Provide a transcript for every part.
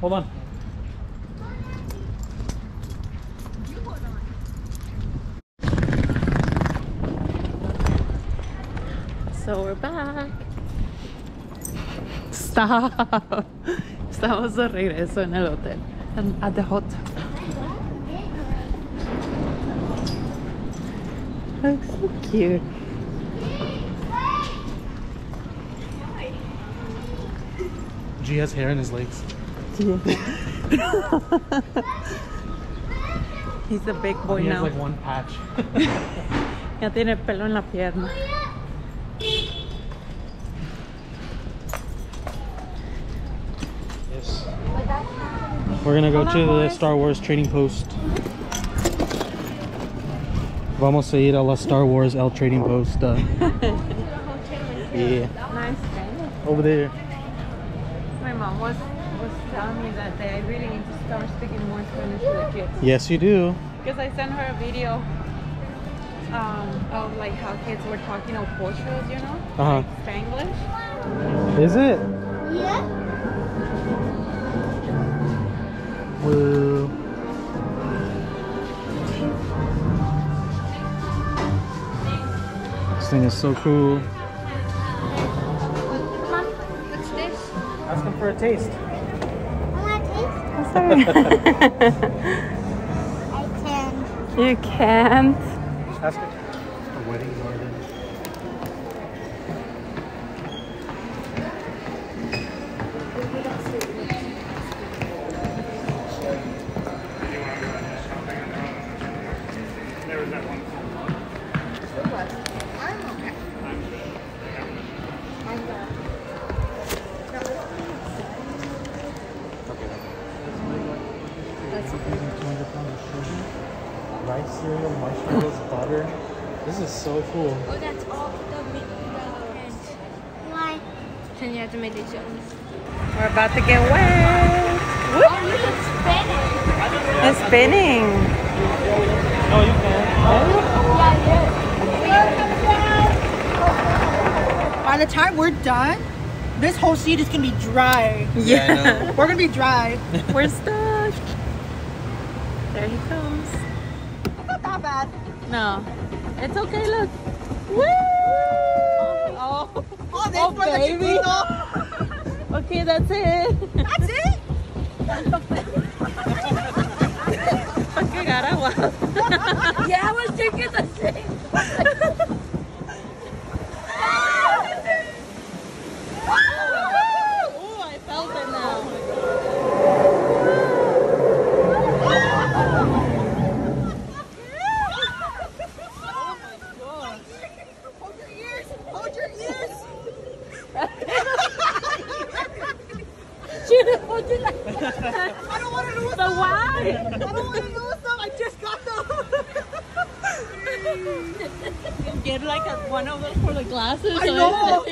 Hold on. So we're back. Stop. Estamos de regreso en el hotel. At the hotel. Looks so cute. G has hair in his legs. Yeah. He's a big boy He now. has like one patch. Ya tiene pelo en la pierna. Yes. We're gonna go to the Star Wars trading post. Vamos a ir a la Star Wars El Trading Post. Yeah. Nice thing. Over there. My mom was telling me that I really need to start speaking more Spanish to the kids. Yes, you do. Because I sent her a video of like how kids were talking of Portuguese, you know? Uh-huh. Like Spanglish. Is it? Yeah. Woo. This thing is so cool. Mom, what's this? Ask him for a taste. I want to taste. I can. You can't. Ask him. A wedding garden. Rice cereal, marshmallows, butter. This is so cool. Oh, that's all the Why? Can you have to make it jealous? We're about to get wet. Oh, you can spin it. It's spinning. No, you can. By the time we're done, this whole seat is gonna be dry. Yeah, I know. We're gonna be dry. We're stuck. There he comes. Not that bad. No. It's okay, look. Woo! Oh, Oh, this oh for the baby. casino. Okay, that's it. That's it? Okay, got it. Wow. Yeah, I was thinking the same. Oh, I felt it now. Hold your ears. Hold your ears. She didn't put it like I don't want to lose But why? I don't want to lose them. I just got them. Get like one of those for the glasses. I know.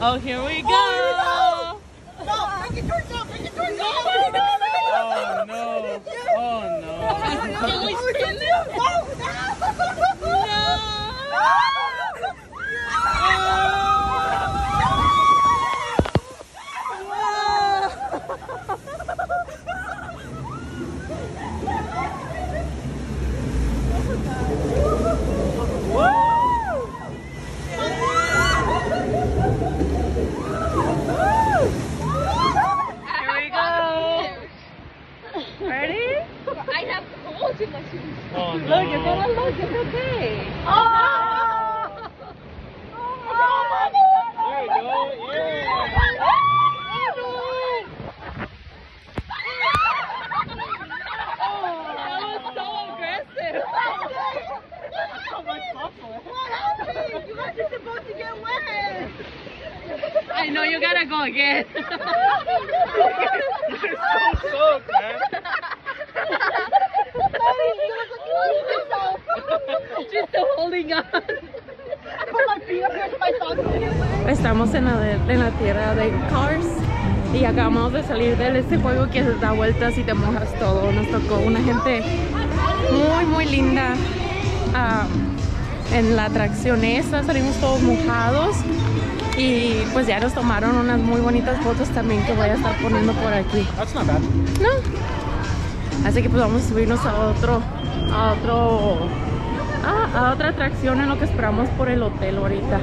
Oh, here we go. No, bring it towards them. Bring it towards them. Oh no. Oh no. Can we spin it? Here we go. Ready? I have holes in my shoes. Oh no. Look, you're gonna look. It's okay. Oh! There we go. Yeah. That was so aggressive. You guys are supposed to get wet. I know you gotta go again. You're so soaked, man. She's still holding on. I put my feet up here to my socks. Estamos en la tierra de Cars y acabamos de salir de este juego que se da vueltas y te mojas todo. Nos tocó una gente muy linda en la atracción esta, salimos todos mojados Y pues ya nos tomaron unas muy bonitas fotos también que voy a estar poniendo por aquí. That's not bad. No. Así que pues vamos a subirnos a otra atracción en lo que esperamos por el hotel ahorita.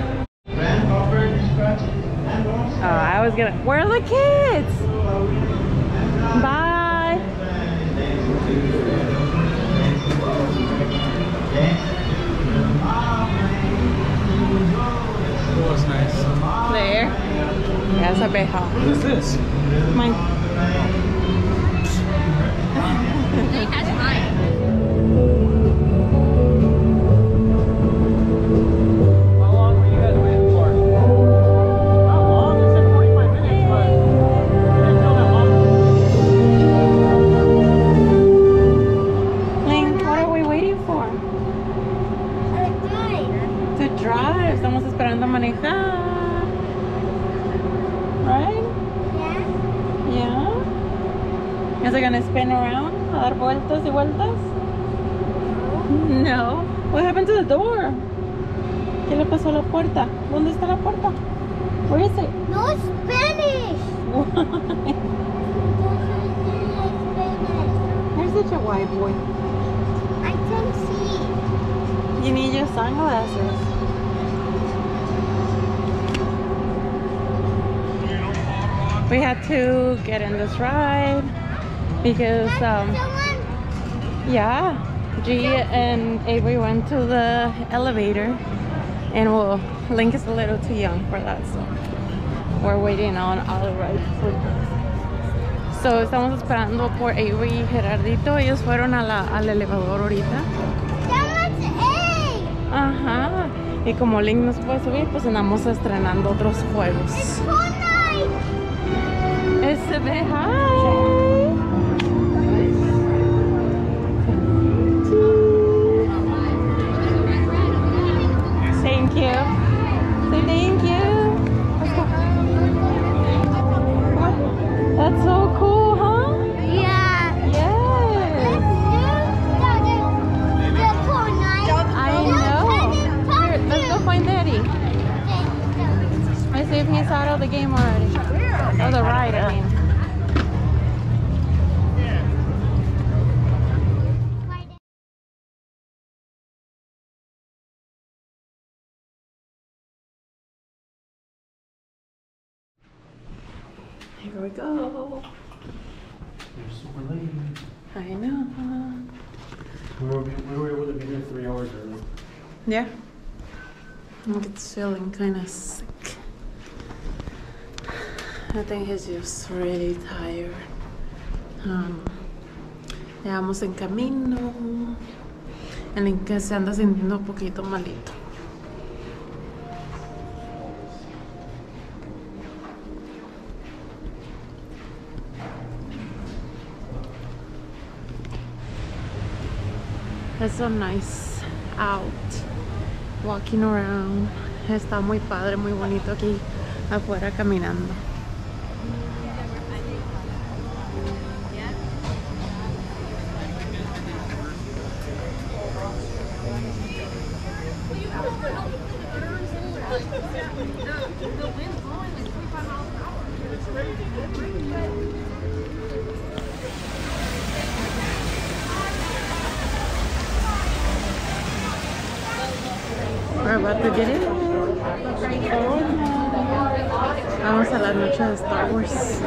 I was gonna. Where are the kids? Bye. Oh, it's nice. There. That's a abeja. What is this? Mine. That's mine. How long were you guys waiting for? How long? It said 45 minutes, but it didn't feel that long. Link, what are we waiting for? To drive. Estamos esperando a manejar. Right? Yeah. Is it gonna spin around? A dar vueltas y vueltas? No. What happened to the door? ¿Qué le pasó a la puerta? ¿Dónde está la puerta? Where is it? No Spanish. Why? You're such a white boy. I can see. You need your sunglasses. We had to get in this ride because yeah, G and Avery went to the elevator, and well, Link is a little too young for that, so we're waiting on other rides. So estamos esperando por Avery y Gerardito. Ellos fueron al elevador ahorita. Ajá. Y como Link no se puede subir, pues andamos estrenando otros juegos. It's hi. Thank you. Say thank you. Let's go. That's so cool, huh? Yeah. Yes. I know. Here, let's go find Daddy. Let's see if he's out of the game already. Or the ride, I mean. Here we go. You're super late. I know. We were able to be there 3 hours early. Yeah. I'm feeling kind of sick. I think he's just really tired. Ya vamos en camino. El que se anda sintiendo un poquito malito. It's so nice out, walking around. Está muy padre, muy bonito aquí afuera caminando. We're about to get in. Vamos a la noche de Star Wars.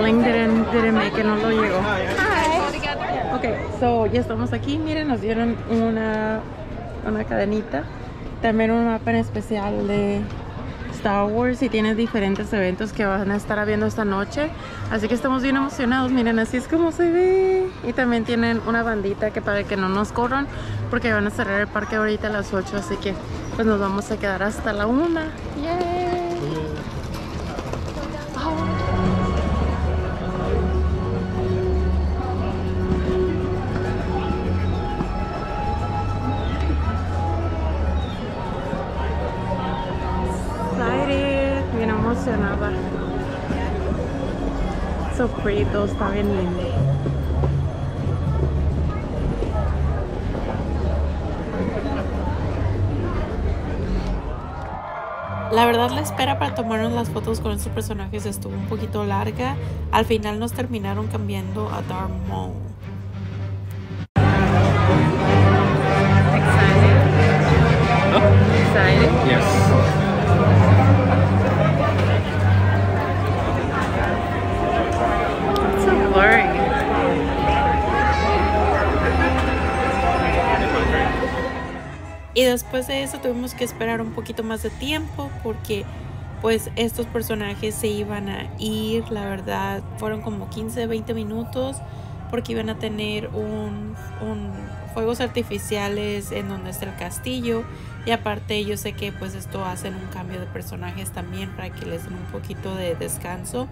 Link didn't make it, no lo llegó. Hi. Okay, so ya estamos aquí. Miren, nos dieron una cadenita. También un mapa en especial de Star Wars y tiene diferentes eventos que van a estar habiendo esta noche. Así que estamos bien emocionados. Miren, así es como se ve. Y también tienen una bandita que para que no nos corran, porque van a cerrar el parque ahorita a las 8. Así que pues nos vamos a quedar hasta la 1. ¡Yay! Bien emocionada. So pretty, todo está bien lindo. La verdad, la espera para tomarnos las fotos con estos personajes estuvo un poquito larga. Al final nos terminaron cambiando a Dark Mall. Excited? Yes. It's so blurry. Y después de eso tuvimos que esperar un poquito más de tiempo porque pues estos personajes se iban a ir. La verdad fueron como 15-20 minutos porque iban a tener un fuegos artificiales en donde está el castillo. Y aparte yo sé que pues esto hacen un cambio de personajes también para que les den un poquito de descanso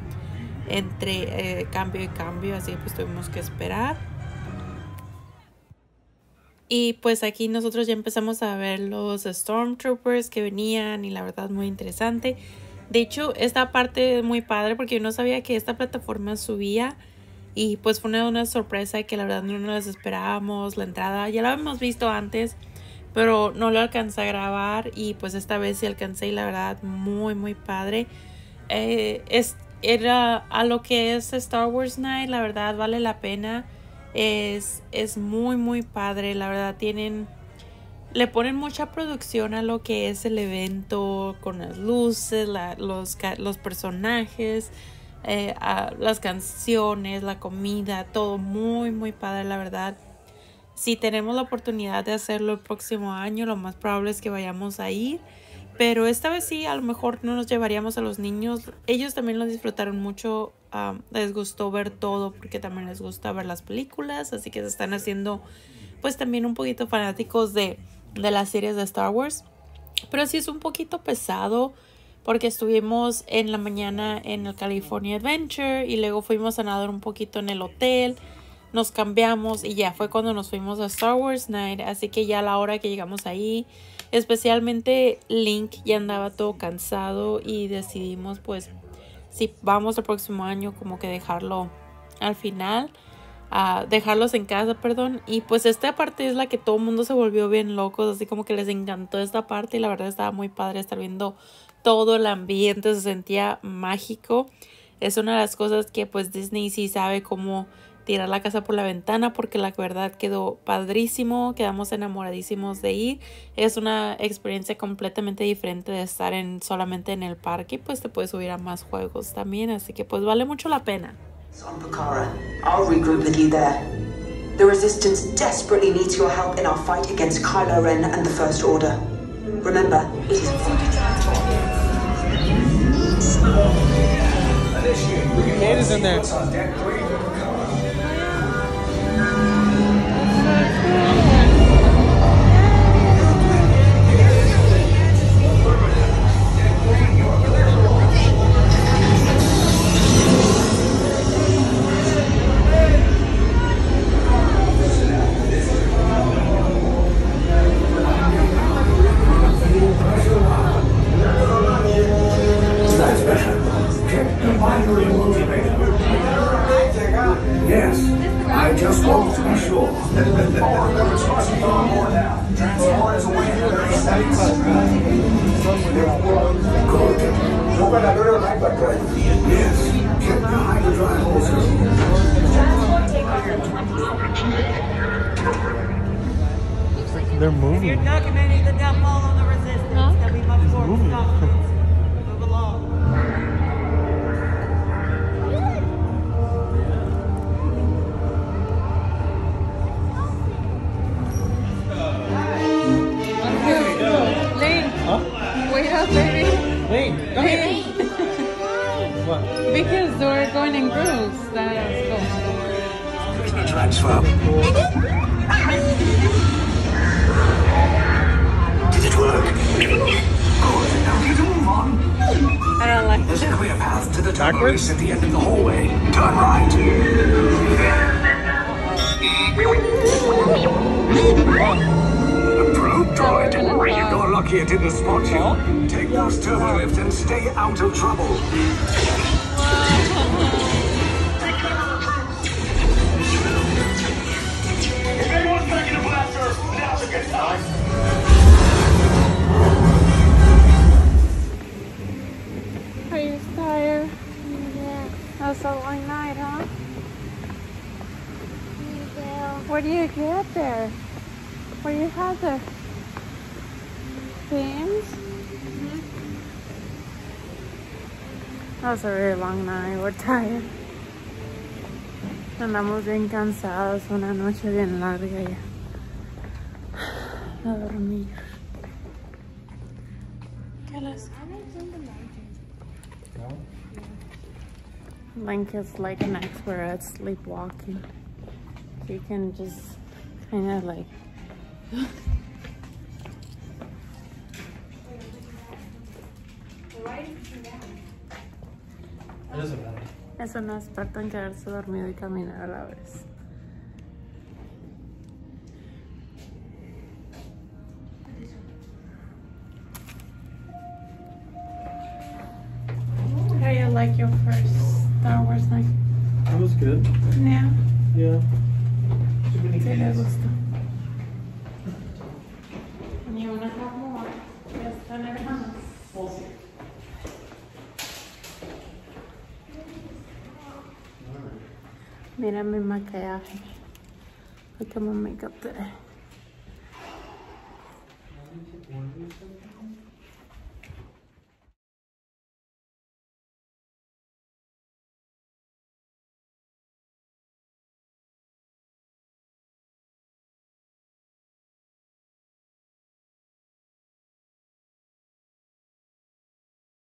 entre cambio y cambio. Así que pues tuvimos que esperar. Y pues aquí nosotros ya empezamos a ver los Stormtroopers que venían y la verdad muy interesante. De hecho, esta parte es muy padre porque yo no sabía que esta plataforma subía. Y pues fue una sorpresa que la verdad no nos las esperábamos. La entrada ya la habíamos visto antes, pero no lo alcancé a grabar. Y pues esta vez sí alcancé y la verdad muy muy padre. Era a lo que es Star Wars Night, la verdad vale la pena. Es muy muy padre, la verdad le ponen mucha producción a lo que es el evento, con las luces, los personajes, las canciones, la comida, todo muy muy padre, la verdad. Si tenemos la oportunidad de hacerlo el próximo año, lo más probable es que vayamos a ir. Pero esta vez sí, a lo mejor no nos llevaríamos a los niños. Ellos también lo disfrutaron mucho. Les gustó ver todo porque también les gusta ver las películas. Así que se están haciendo pues también un poquito fanáticos de las series de Star Wars. Pero sí es un poquito pesado porque estuvimos en la mañana en el California Adventure y luego fuimos a nadar un poquito en el hotel. Nos cambiamos y ya fue cuando nos fuimos a Star Wars Night. Así que ya a la hora que llegamos ahí, especialmente Link ya andaba todo cansado y decidimos pues si vamos el próximo año como que dejarlo al final, dejarlos en casa, perdón. Y pues esta parte es la que todo el mundo se volvió bien locos, así como que les encantó esta parte y la verdad estaba muy padre estar viendo todo el ambiente, se sentía mágico. Es una de las cosas que pues Disney sí sabe cómo tirar la casa por la ventana porque la verdad quedó padrísimo, quedamos enamoradísimos de ir. Es una experiencia completamente diferente de estar solamente en el parque y pues te puedes subir a más juegos también, así que pues vale mucho la pena. I'll regroup with you there. The Resistance desperately needs your help in our fight against Kylo Ren and the First Order. Remember, it is Kate is in there. Yes, I just want to be sure. Good. Yes, keep behind the drive also. They're moving. If you're documenting the downfall of the Resistance, then we must form confidence. Move along. Lane, Huh? wait up, baby. Wait, come here. What? Because we're going in groups. Let's go. Transfer. Did it work? Good. Now get a move on. I don't like There's a clear path to the Backwards? terminus at the end of the hallway. Turn right. A probe droid. You're lucky it didn't spot you. Take those turbo lifts and stay out of trouble. If anyone's packing a blaster, now's a good time. Are you tired? Yeah. That's a long night, huh? Yeah. What do you get there? What do you have there? Beans? That was a really long night. We're tired. Andamos bien cansados. Una noche bien larga ya. A dormir. ¿Qué les? Link is like an expert at sleepwalking. He can just kind of like es un experto en quedarse dormido y caminar a la vez. How do you like your first Star Wars night? That was good. Yeah. Yeah. Sí, le gustó. And you wanna have more? Yes, tenemos. Mira mi maquillaje. Look at my makeup today.